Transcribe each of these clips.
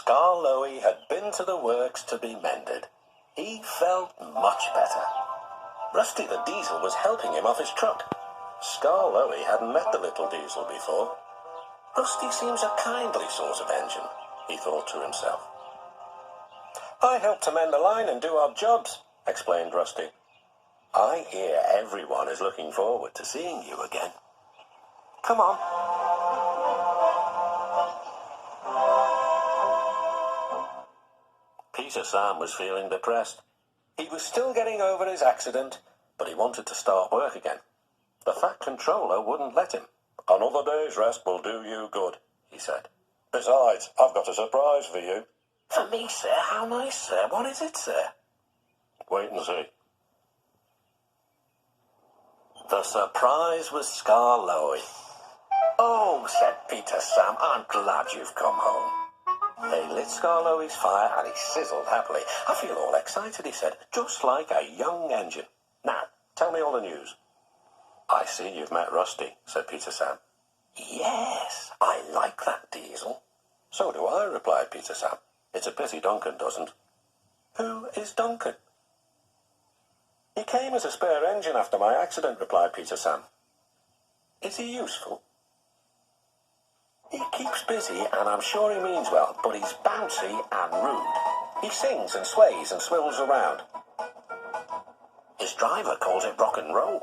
Skarloey had been to the works to be mended. He felt much better. Rusty the Diesel was helping him off his truck. Skarloey hadn't met the little diesel before. Rusty seems a kindly sort of engine, he thought to himself. I help to mend the line and do odd jobs, explained Rusty. I hear everyone is looking forward to seeing you again. Come on. Peter Sam was feeling depressed. He was still getting over his accident, but he wanted to start work again. The Fat Controller wouldn't let him. Another day's rest will do you good, he said. Besides, I've got a surprise for you. For me, sir? How nice, sir. What is it, sir? Wait and see. The surprise was Skarloey. Oh, said Peter Sam, I'm glad you've come home. They lit Skarloey's fire and he sizzled happily. I feel all excited, he said, just like a young engine. Now, tell me all the news. I see you've met Rusty, said Peter Sam. Yes, I like that diesel. So do I, replied Peter Sam. It's a pity Duncan doesn't. Who is Duncan? He came as a spare engine after my accident, replied Peter Sam. Is he useful? He keeps busy, and I'm sure he means well, but he's bouncy and rude. He sings and sways and swivels around. His driver calls it rock and roll.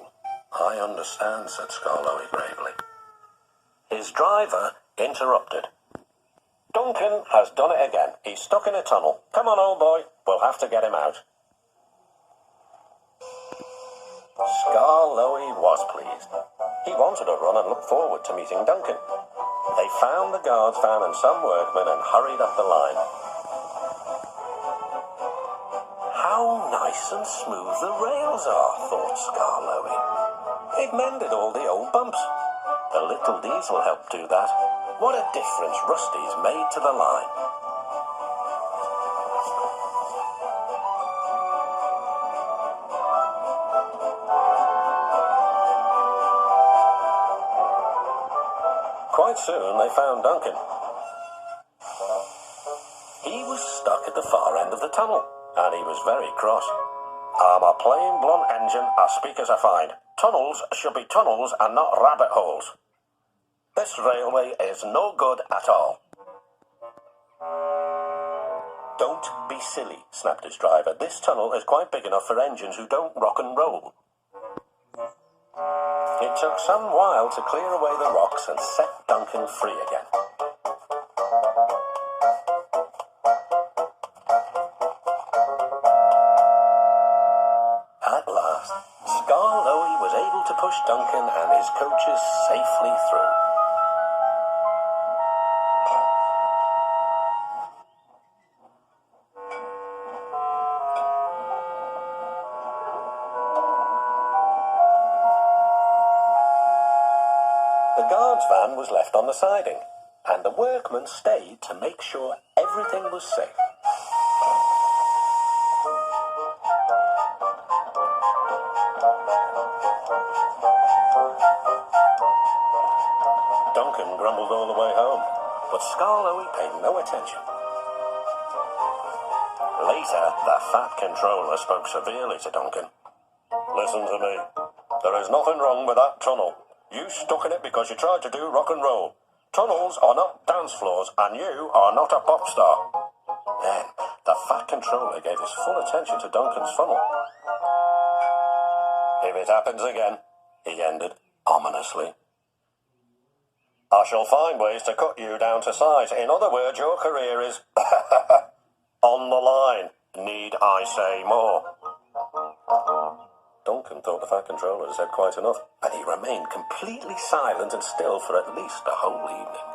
I understand, said Skarloey gravely. His driver interrupted. Duncan has done it again. He's stuck in a tunnel. Come on, old boy. We'll have to get him out. Skarloey was pleased. He wanted to run and look forward to meeting Duncan. They found the guard's van and some workmen and hurried up the line. How nice and smooth the rails are, thought Skarloey. They've mended all the old bumps. The little diesel helped do that. What a difference Rusty's made to the line. Quite soon they found Duncan. He was stuck at the far end of the tunnel, and he was very cross. I'm a plain blunt engine, as speak as I find. Tunnels should be tunnels and not rabbit holes. This railway is no good at all. Don't be silly, snapped his driver. This tunnel is quite big enough for engines who don't rock and roll. It took some while to clear away the rocks and set Duncan free again. At last, Skarloey was able to push Duncan and his coaches safely through. The guard's van was left on the siding, and the workmen stayed to make sure everything was safe. Duncan grumbled all the way home, but Skarloey paid no attention. Later, the Fat Controller spoke severely to Duncan. Listen to me. There is nothing wrong with that tunnel. You stuck in it because you tried to do rock and roll. Tunnels are not dance floors, and you are not a pop star. Then, the Fat Controller gave his full attention to Duncan's funnel. If it happens again, he ended ominously, I shall find ways to cut you down to size. In other words, your career is on the line. Need I say more? Duncan thought the Fat Controller had said quite enough, and he remained completely silent and still for at least the whole evening.